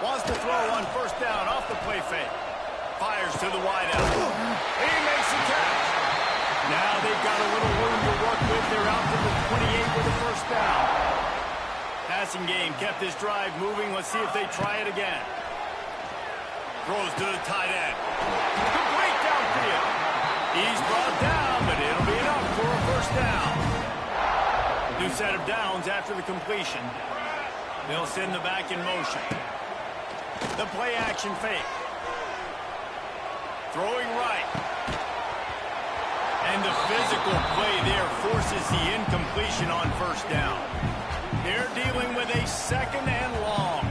Wants to throw on first down off the play fake. Fires to the wideout. He makes the catch. Now they've got a little room to work with. They're out to the 28 with a first down. Passing game kept this drive moving. Let's see if they try it again. Throws to the tight end. Complete downfield. He's brought down, but it'll be enough for a first down. New set of downs after the completion. They'll send the back in motion. The play action fake. Throwing right. And the physical play there forces the incompletion on first down. They're dealing with a second and long.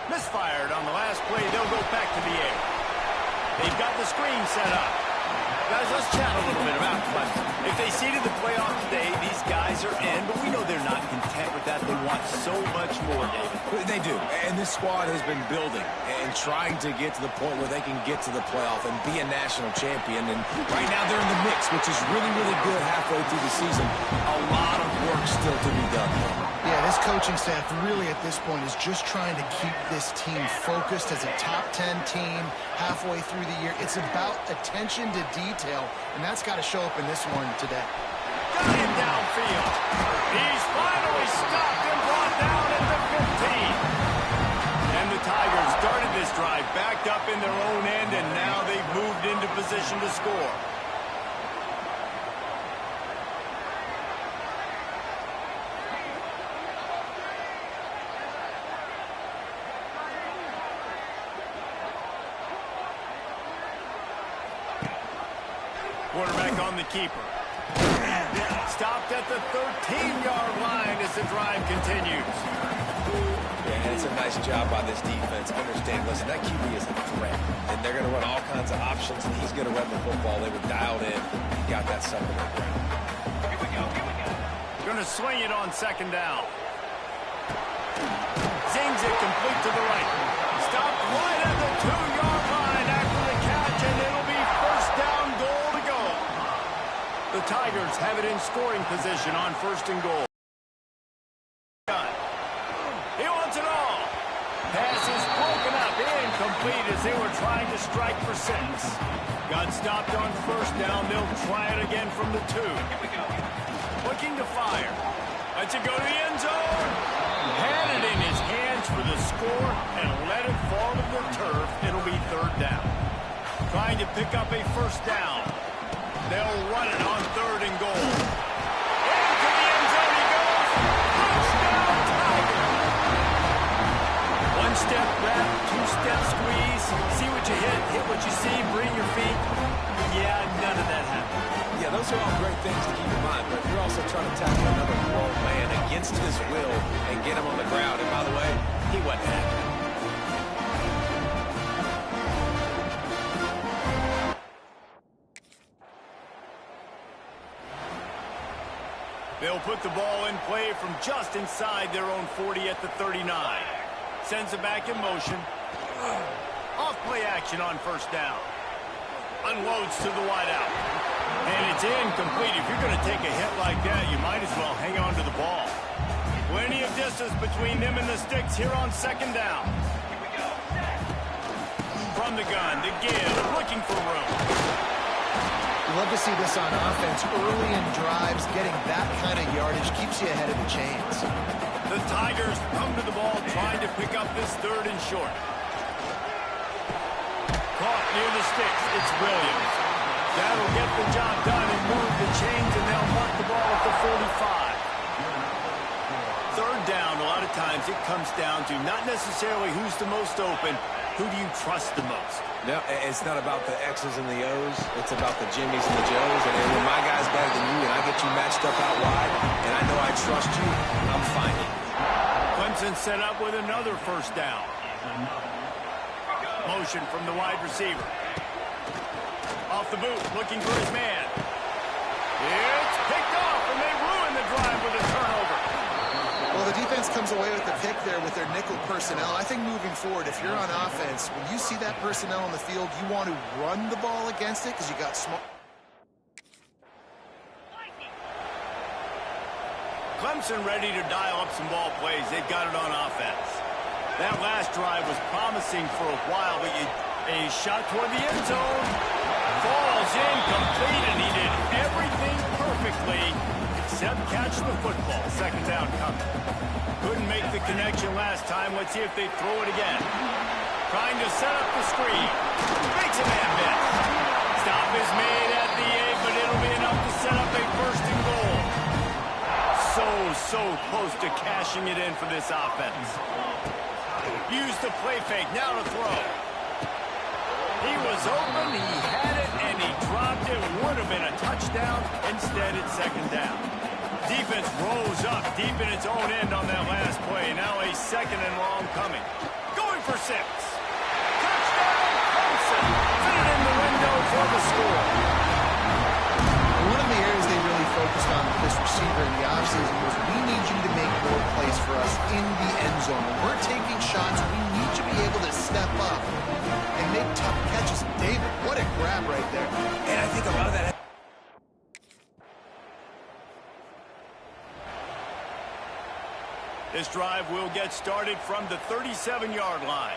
Misfired on the last play. They'll go back to the air. They've got the screen set up. Guys, let's chat a little bit about it. But if they see to the playoff today, these guys are in, but we know they're not content with that. They want so much more, David. They do, and this squad has been building and trying to get to the point where they can get to the playoff and be a national champion. And right now they're in the mix, which is really, really good halfway through the season. A lot of work still to be done. Yeah, this coaching staff really at this point is just trying to keep this team focused as a top 10 team halfway through the year. It's about attention to detail, and that's got to show up in this one today. Got him downfield. He's finally stopped and brought down at the 15. And the Tigers started this drive backed up in their own end, and now they've moved into position to score. Quarterback on the keeper. Stopped at the 13-yard line as the drive continues. Yeah, it's a nice job by this defense. Understand, listen, that QB is a threat, and they're going to run all kinds of options, and he's going to run the football. They were dialed in. He got that something on the ground. Here we go. Going to swing it on second down. Zings it complete to the right. Stopped right at the 2-yard line after the catch, and it'll be first down, goal to go. The Tigers have it in scoring position on first and goal. He wants it all. Pass is broken up, incomplete as they were trying to strike for 6. Got stopped on first down. They'll try it again from the 2. Here we go. Looking to fire. Lets it go to the end zone. Had it in his hands for the score and let it fall to the turf. It'll be third down. Trying to pick up a first down. They'll run it on third and goal. Into the end zone he goes. Touchdown, Tigers. One-step wrap, two-step squeeze. See what you hit what you see, bring your feet. Yeah, none of that happened. Yeah, those are all great things to keep in mind, but you're also trying to tackle another grown man against his will and get him on the ground. And by the way, he wasn't happy. They'll put the ball in play from just inside their own 40 at the 39. Sends it back in motion. Off play action on first down. Unloads to the wideout. And it's incomplete. If you're going to take a hit like that, you might as well hang on to the ball. Plenty of distance between them and the sticks here on second down. From the gun to give, looking for room. You love to see this on offense early in drives. Getting that kind of yardage keeps you ahead of the chains. The Tigers come to the ball trying to pick up this third and short. Caught near the sticks. It's Williams. That'll get the job done and move the chains, and they'll mark the ball at the 45. Third down, a lot of times it comes down to not necessarily who's the most open, who do you trust the most? No, it's not about the X's and the O's. It's about the Jimmies and the Joes. And when my guy's better than you and I get you matched up out wide, and I know I trust you, I'm finding. Clemson set up with another first down. Motion from the wide receiver. Off the boot, looking for his man. It's picked off, and they ruin the drive with a turnover. Well, the defense comes away with the pick there with their nickel personnel. I think moving forward, if you're on offense, when you see that personnel on the field, you want to run the ball against it because you got small. Clemson ready to dial up some ball plays. They've got it on offense. That last drive was promising for a while, but a shot toward the end zone. Falls incomplete, and he did everything perfectly except catch the football. Second down coming. Couldn't make the connection last time. Let's see if they throw it again. Trying to set up the screen. Makes a man miss. Stop is made at the 8, but it'll be enough to set up a first and goal. So close to cashing it in for this offense. Use the play fake, now to throw. He was open, he had it, and he dropped it. Would have been a touchdown. Instead, it's second down. Defense rose up deep in its own end on that last play. Now a second and long coming. Going for 6. Touchdown, Clemson. Fit it in the window for the score. One of the areas they really focused on with this receiver in the offseason was we need you to make more plays for us in the end zone. When we're taking shots, we need to be able to step up and make tough catches. David, what a grab right there. And I think a lot of that... This drive will get started from the 37-yard line.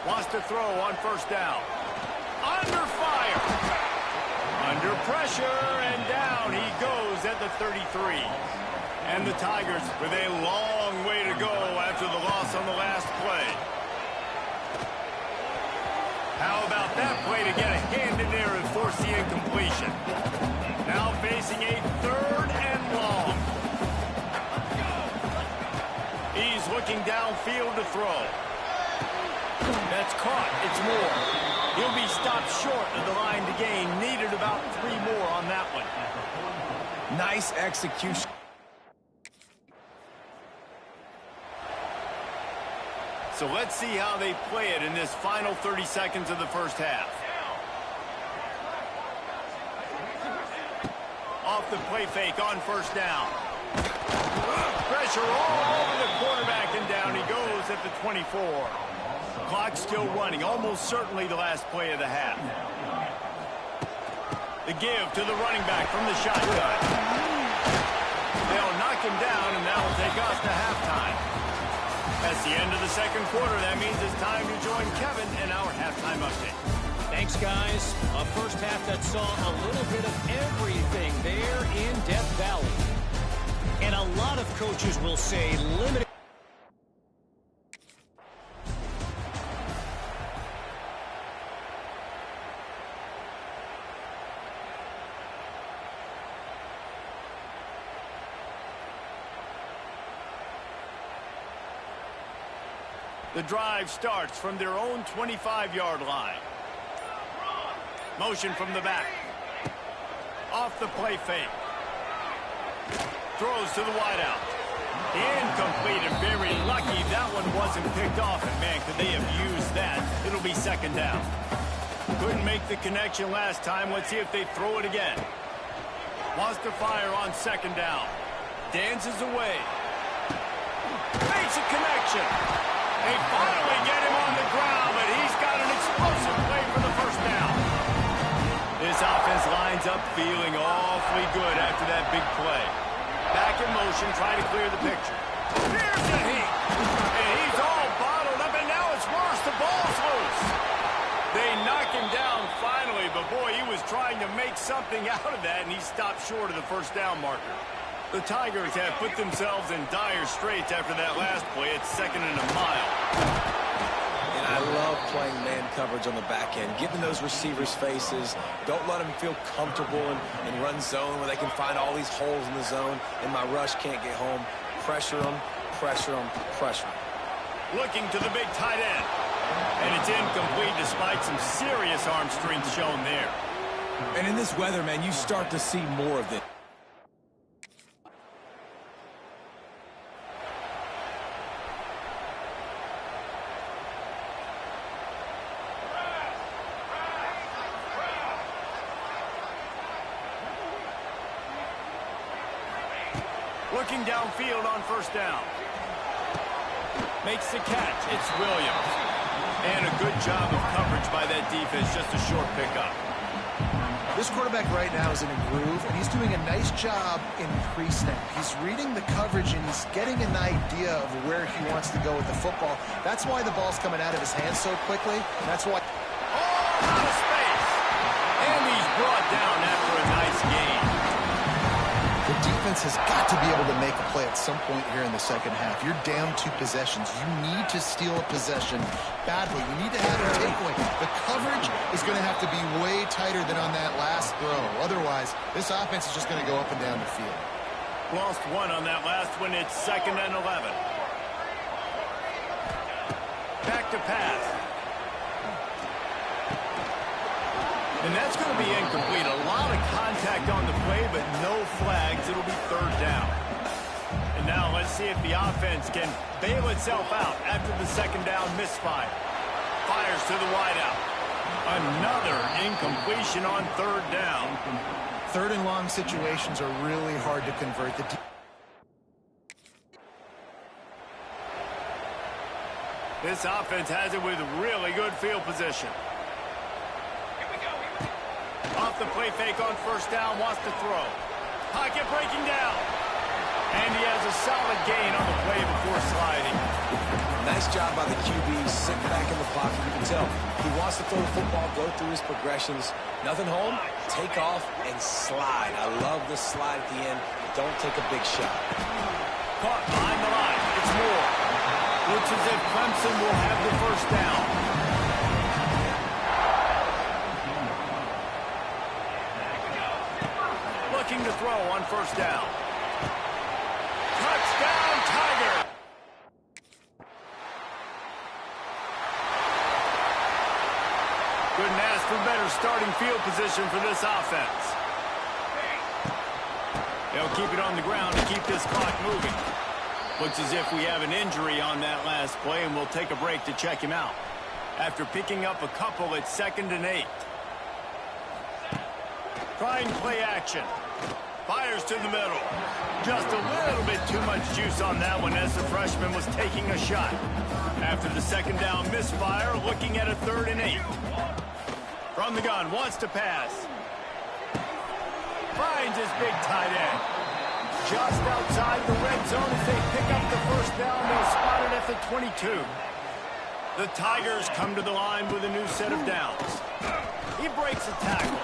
Wants to throw on first down. Under fire. Under pressure, and down he goes at the 33. And the Tigers with a long way to go after the loss on the last play. How about that play to get a hand in there and force the incompletion? Now facing a third and long. He's looking downfield to throw. That's caught. It's more. He'll be stopped short of the line to gain. Needed about 3 more on that one. Nice execution. So let's see how they play it in this final 30 seconds of the first half. Off the play fake on first down. Pressure all over the quarterback, and down he goes at the 24. Clock still running, almost certainly the last play of the half. The give to the running back from the shotgun. They'll knock him down, and that'll take us to halftime. That's the end of the second quarter. That means it's time to join Kevin in our halftime update. Thanks, guys. A first half that saw a little bit of everything there in Death Valley. And a lot of coaches will say limited. The drive starts from their own 25-yard line. Motion from the back. Off the play fake. Throws to the wideout. Incomplete, and very lucky that one wasn't picked off. And man, could they have used that. It'll be second down. Couldn't make the connection last time. Let's see if they throw it again. Wants to fire on second down. Dances away. Makes a connection. They finally get him on the ground, but he's got an explosive play for the first down. This offense lines up feeling awfully good after that big play. Back in motion, try to clear the picture. Here's the heat. And he's all bottled up, and now it's worse. The ball's loose. They knock him down finally, but boy, he was trying to make something out of that, and he stopped short of the first down marker. The Tigers have put themselves in dire straits after that last play. It's second and a mile. And I love playing man coverage on the back end, giving those receivers faces. Don't let them feel comfortable and run zone where they can find all these holes in the zone, and my rush can't get home. Pressure them, pressure them, pressure them. Looking to the big tight end. And it's incomplete despite some serious arm strength shown there. And in this weather, man, you start to see more of this. Looking downfield on first down. Makes the catch. It's Williams. And a good job of coverage by that defense. Just a short pickup. This quarterback right now is in a groove, and he's doing a nice job in pre-snap. He's reading the coverage, and he's getting an idea of where he wants to go with the football. That's why the ball's coming out of his hands so quickly. That's why... Oh, out of space. And he's brought down after a nice gain. The defense has got to be able to make a play at some point here in the second half. You're down 2 possessions. You need to steal a possession badly. You need to have a takeaway. The coverage is going to have to be way tighter than on that last throw. Otherwise, this offense is just going to go up and down the field. Lost 1 on that last one. It's 2nd and 11. Back to pass. And that's going to be incomplete. A lot of contact on the play, but no flags. It'll be 3rd down. And now let's see if the offense can bail itself out after the 2nd down misfire. Fires to the wideout. Another incompletion on 3rd down. 3rd and long situations are really hard to convert. This offense has it with really good field position. Off the play fake on 1st down, wants to throw. Pocket breaking down. And he has a solid gain on the play before sliding. Nice job by the QB, sitting back in the pocket. You can tell he wants to throw the football, go through his progressions. Nothing home, take off and slide. I love the slide at the end. Don't take a big shot. Caught behind the line. It's Moore. Looks as if Clemson will have the 1st down. Looking to throw on 1st down. Touchdown, Tiger! Couldn't ask for better starting field position for this offense. They'll keep it on the ground to keep this clock moving. Looks as if we have an injury on that last play, and we'll take a break to check him out. After picking up a couple, it's 2nd and 8. Trying play action. Fires to the middle. Just a little bit too much juice on that one as the freshman was taking a shot. After the 2nd down misfire, looking at a 3rd and 8. From the gun, wants to pass. Finds his big tight end. Just outside the red zone as they pick up the 1st down. They'll spot it at the 22. The Tigers come to the line with a new set of downs. He breaks a tackle.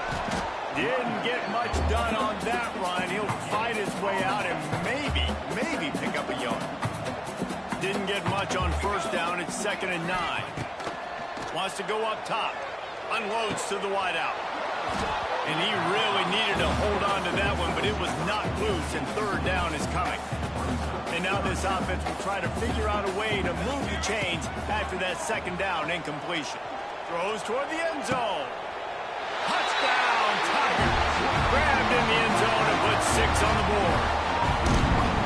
Didn't get much done on that run. He'll fight his way out and maybe pick up a yard. Didn't get much on 1st down. It's 2nd and 9. Wants to go up top. Unloads to the wideout. And he really needed to hold on to that one, but it was knocked loose, and 3rd down is coming. And now this offense will try to figure out a way to move the chains after that 2nd down incompletion. Throws toward the end zone. Touchdown, Tigers. Grabbed in the end zone and put 6 on the board.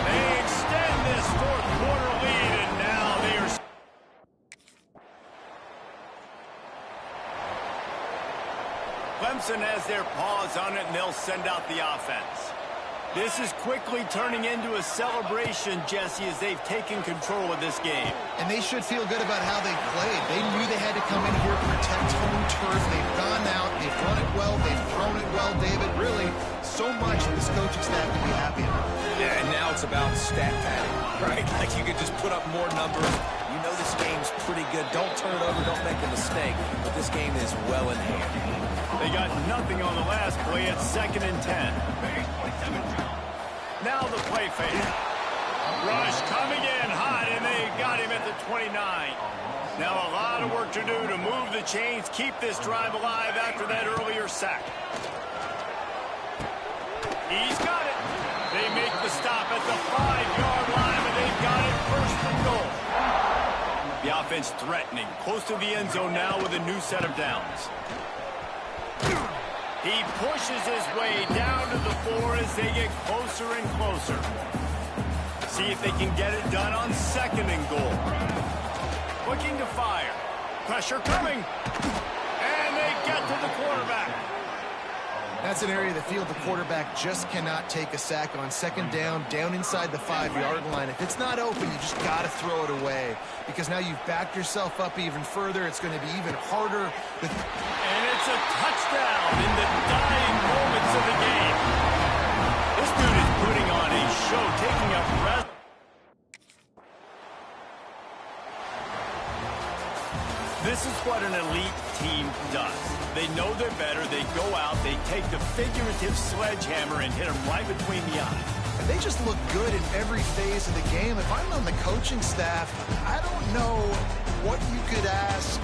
They extend this 4th quarter lead, and now they are... Clemson has their paws on it, and they'll send out the offense. This is quickly turning into a celebration, Jesse, as they've taken control of this game. And they should feel good about how they played. They knew they had to come in here, protect home turf. They've gone out, they've run it well, they've thrown it well, David. Really, so much that this coaching staff can be happy about. Yeah, and now it's about stat padding, right? Like you could just put up more numbers. You know this game's pretty good. Don't turn it over, don't make a mistake. But this game is well in hand. They got nothing on the last play at 2nd and 10. Now the play fake. Rush coming in hot, and they got him at the 29. Now a lot of work to do to move the chains, keep this drive alive after that earlier sack. He's got it. They make the stop at the 5-yard line, and they've got it 1st and goal. The offense threatening, close to the end zone now with a new set of downs. He pushes his way down to the floor as they get closer and closer. See if they can get it done on 2nd and goal. Looking to fire. Pressure coming. And they get to the quarterback. That's an area of the field the quarterback just cannot take a sack on. Second down, down inside the 5-yard line. If it's not open, you just got to throw it away because now you've backed yourself up even further. It's going to be even harder. And it's a touchdown in the dying moments of the game. This dude is putting on a show, taking up rest. This is what an elite team does. They know they're better. They go out. They take the figurative sledgehammer and hit them right between the eyes. And they just look good in every phase of the game. If I'm on the coaching staff, I don't know what you could ask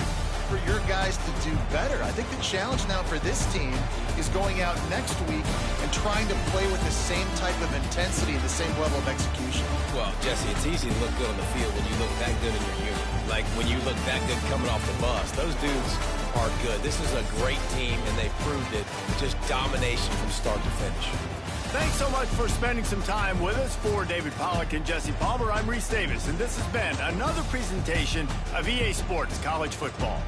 for your guys to do better. I think the challenge now for this team is going out next week and trying to play with the same type of intensity and the same level of execution. Well, Jesse, it's easy to look good on the field when you look that good in your unit. Like when you look that good coming off the bus. Those dudes are good. This is a great team, and they proved it. Just domination from start to finish. Thanks so much for spending some time with us. For David Pollack and Jesse Palmer, I'm Reese Davis, and this has been another presentation of EA Sports College Football.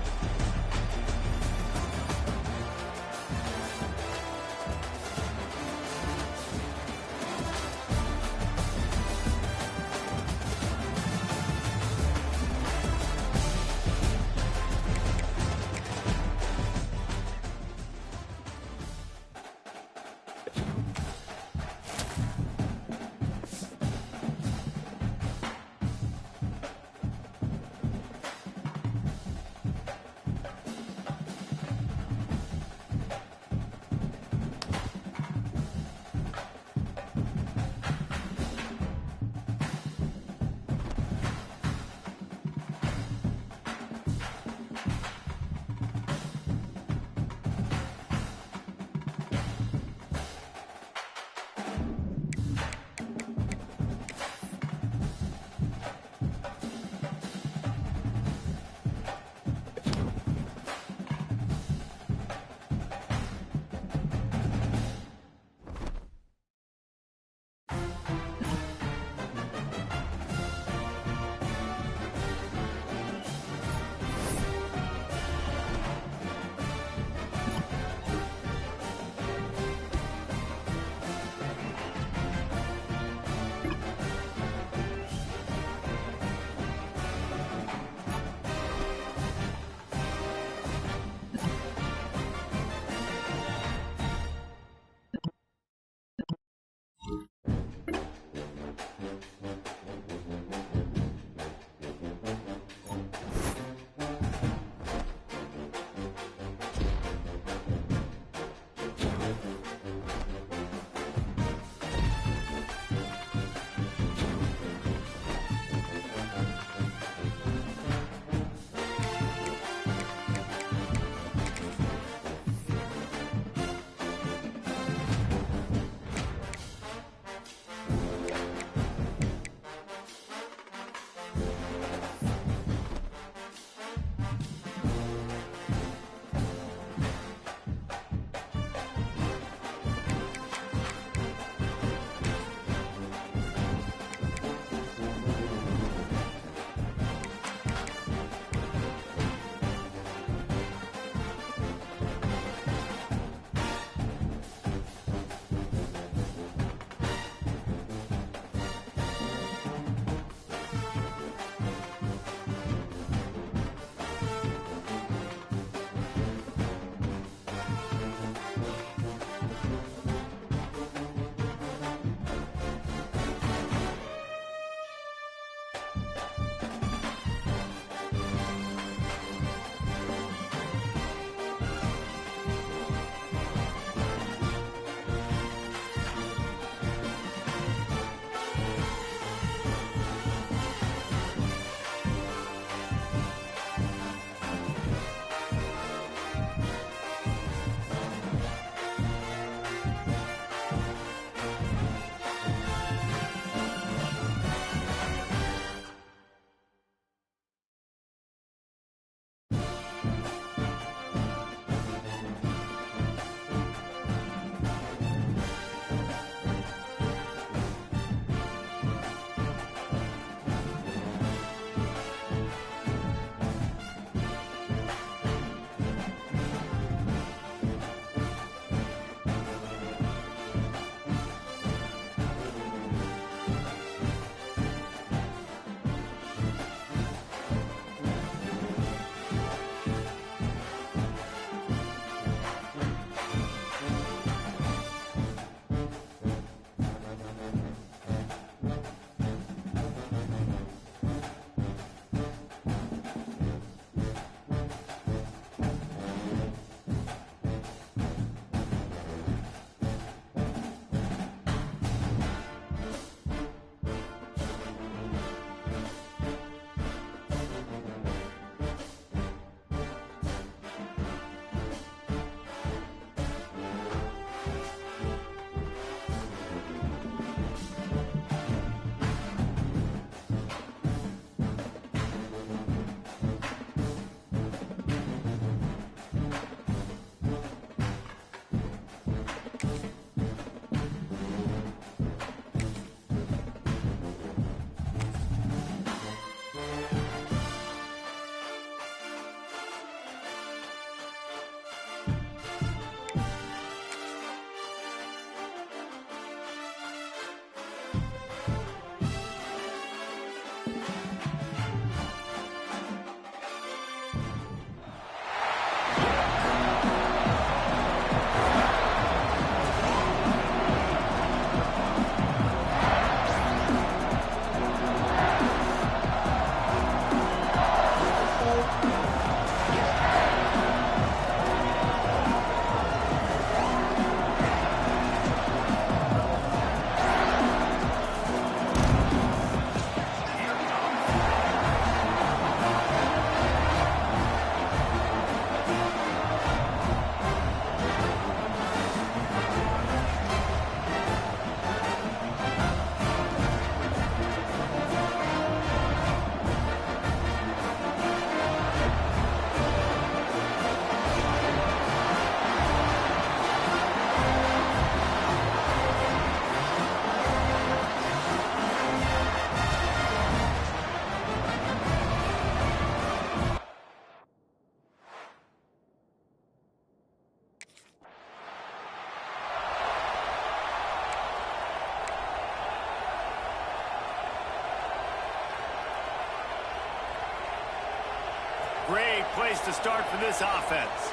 Great place to start for this offense.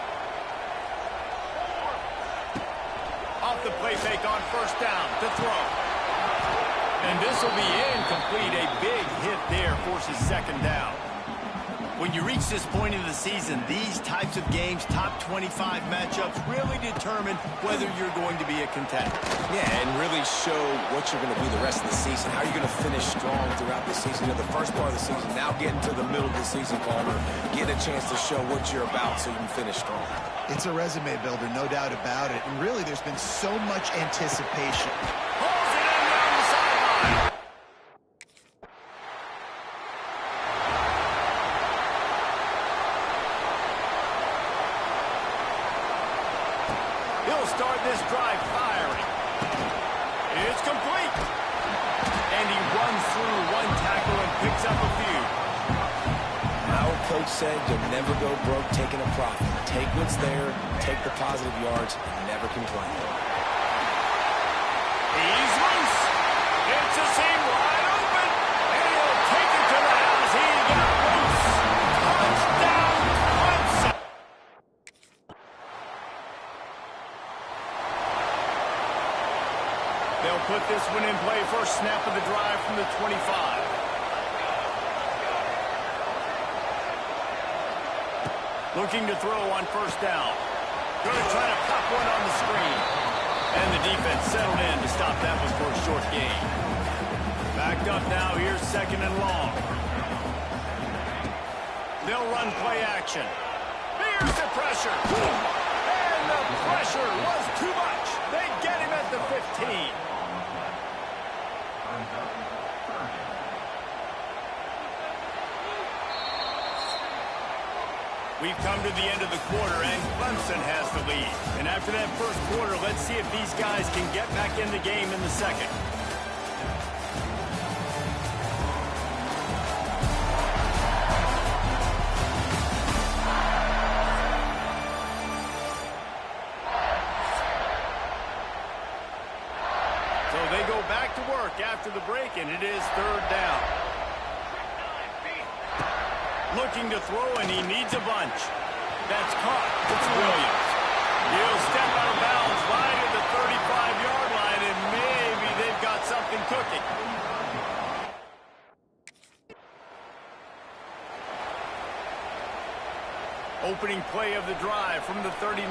Off the play fake on first down to throw. And this will be incomplete. A big hit there forces second down. When you reach this point in the season, these types of games, top 25 matchups, really determine whether you're going to be a contender. Yeah, and really show what you're going to be the rest of the season. How are you going to finish strong throughout the season? You know, the first part of the season, now getting to the middle of the season, Palmer, get a chance to show what you're about so you can finish strong. It's a resume builder, no doubt about it. And really, there's been so much anticipation. Pulls it in down the sideline. He'll start this drive firing. It's complete. And he runs through one tackle and picks up a few. Our coach said you'll never go broke taking a profit. Take what's there, take the positive yards, and never complain. He's loose. It's a seam wide open. And he'll take it to the house. He got loose. Touchdown, Clemson. They'll put this one in play. First snap of the drive from the 25. Looking to throw on first down. Going to try to pop one on the screen. And the defense settled in to stop that one for a short gain. Backed up now. Here's second and long. They'll run play action. Here's the pressure. And the pressure was too much. They get him at the 15. We've come to the end of the quarter, and Clemson has the lead. And after that first quarter, let's see if these guys can get back in the game in the second. So they go back to work after the break, and it is third down. Looking to throw, and he needs a bunch. That's caught. It's Williams. He'll step out of bounds right at the 35-yard line, and maybe they've got something cooking. Opening play of the drive from the 39.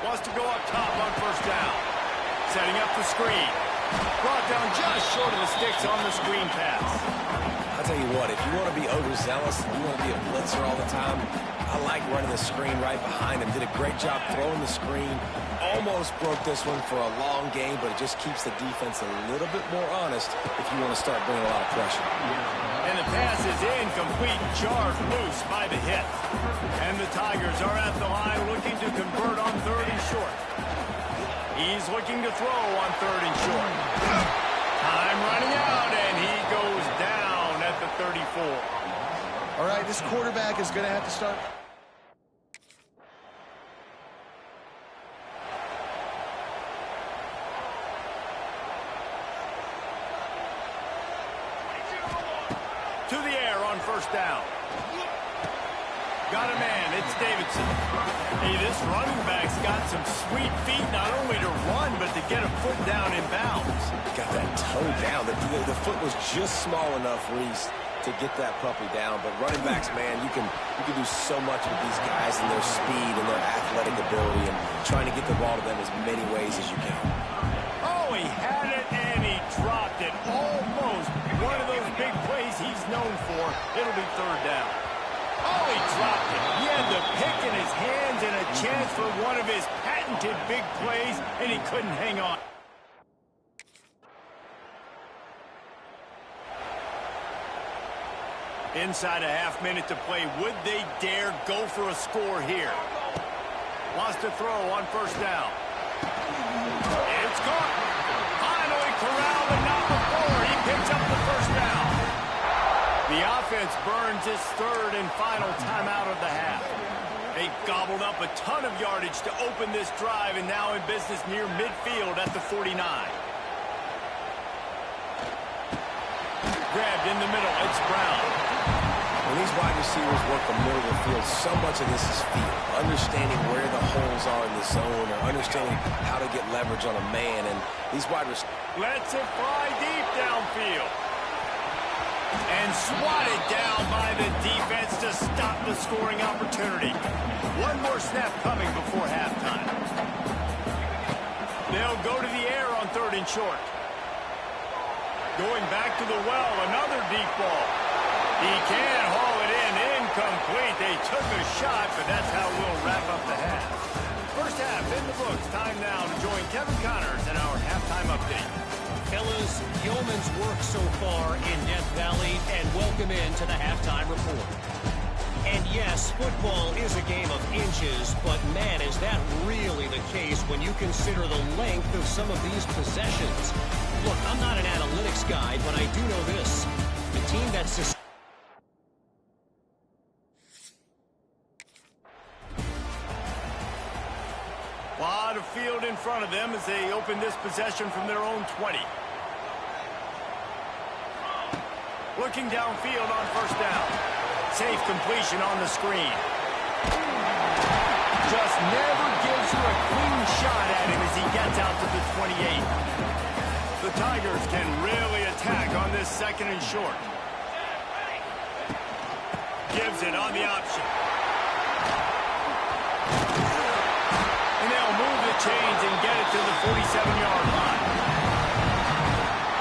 Wants to go up top on first down. Setting up the screen. Brought down just short of the sticks on the screen pass. I'll tell you what, if you want to be overzealous, if you want to be a blitzer all the time, I like running the screen right behind him. Did a great job throwing the screen. Almost broke this one for a long game, but it just keeps the defense a little bit more honest if you want to start bringing a lot of pressure. And the pass is incomplete, jarred loose by the hit. And the Tigers are at the line looking to convert on third and short. He's looking to throw on third and short. Time running out, and he goes down at the 34. All right, this quarterback is going to have to start. To the air on first down. Got a man, it's Davidson. Hey, this running back's got some sweet feet, not only to run, but to get a foot down in bounds. Got that toe down. The foot was just small enough, Reese, to get that puppy down. But running backs, man, you can do so much with these guys and their speed and their athletic ability and trying to get the ball to them as many ways as you can. Oh, he had it and he dropped it. Almost one of those big plays he's known for. It'll be third down. Oh, he dropped it. He had the pick in his hands and a chance for one of his patented big plays, and he couldn't hang on. Inside a half minute to play. Would they dare go for a score here? Wants to throw on first down. It's caught. Finally corralled, but not before. He picks up the first down. The offense burns its third and final timeout of the half. They gobbled up a ton of yardage to open this drive, and now in business near midfield at the 49. Grabbed in the middle. It's Brown. When these wide receivers work the middle of the field, so much of this is feel. Understanding where the holes are in the zone or understanding how to get leverage on a man. And these wide receivers... Lets it fly deep downfield. And swatted down by the defense to stop the scoring opportunity. One more snap coming before halftime. They'll go to the air on 3rd and short. Going back to the well, another deep ball. He can haul it in, incomplete. They took a shot, but that's how we'll wrap up the half. First half in the books. Time now to join Kevin Connors in our halftime update. Fellas, yeoman's work so far in Death Valley, and welcome into the halftime report. And yes, football is a game of inches, but man, is that really the case when you consider the length of some of these possessions. Look, I'm not an analytics guy, but I do know this. The team that's... Lot of field in front of them as they open this possession from their own 20. Looking downfield on first down. Safe completion on the screen. Just never gives you a clean shot at him as he gets out to the 28. The Tigers can really attack on this 2nd and short. Gives it on the option. And they'll move the chains and get it to the 47-yard line.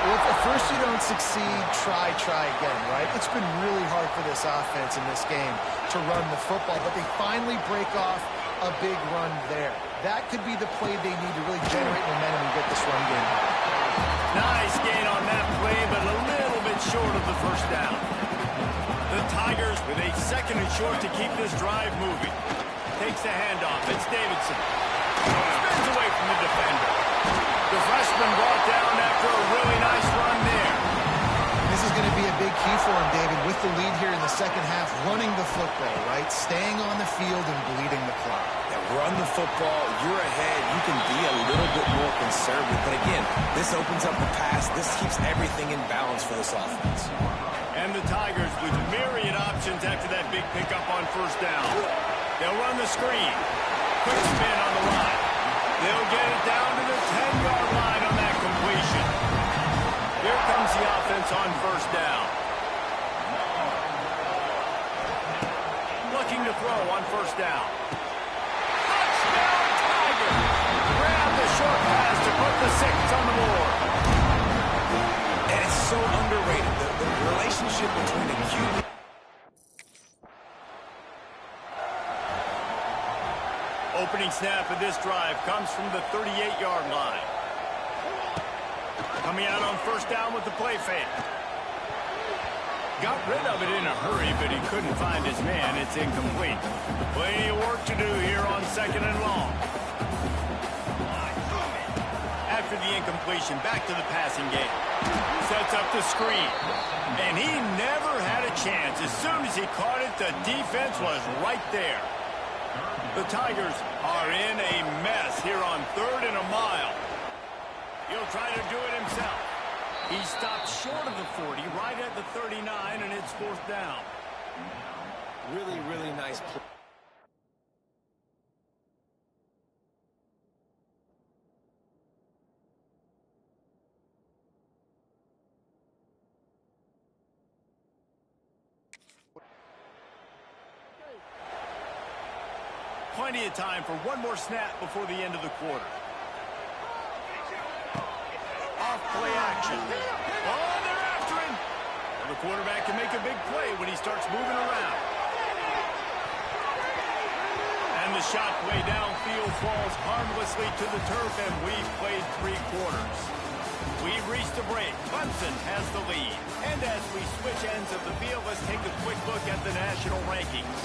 Well, if at first you don't succeed, try again, right? It's been really hard for this offense in this game to run the football, but they finally break off a big run there. That could be the play they need to really generate momentum and get this run game. Nice gain on that play, but a little bit short of the first down. The Tigers with a 2nd and short to keep this drive moving. Takes the handoff. It's Davidson. Spins away from the defender. The freshman brought down after a really nice run there. This is going to be a big key for him, David, with the lead here in the 2nd half, running the football, right? Staying on the field and bleeding the clock. Yeah, run the football. You're ahead. You can be a little bit more conservative. But again, this opens up the pass. This keeps everything in balance for this offense. And the Tigers with myriad options after that big pickup on first down. They'll run the screen. Quick spin on the line. They'll get it down to the 10-yard line on that completion. Here comes the offense on first down. Looking to throw on first down. Touchdown, Tigers! Grab the short pass to put the 6 on the board. And it's so underrated. The relationship between the QB... Opening snap of this drive comes from the 38-yard line. Coming out on first down with the play fake. Got rid of it in a hurry, but he couldn't find his man. It's incomplete. Plenty of work to do here on 2nd and long. After the incompletion, back to the passing game. Sets up the screen. And he never had a chance. As soon as he caught it, the defense was right there. The Tigers are in a mess here on 3rd and a mile. He'll try to do it himself. He stopped short of the 40, right at the 39, and it's 4th down. Really, really nice play. Plenty of time for one more snap before the end of the quarter. Off play action. Oh, they're after him. Well, the quarterback can make a big play when he starts moving around. And the shot play downfield falls harmlessly to the turf, and we've played 3 quarters. We've reached a break. Clemson has the lead. And as we switch ends of the field, let's take a quick look at the national rankings.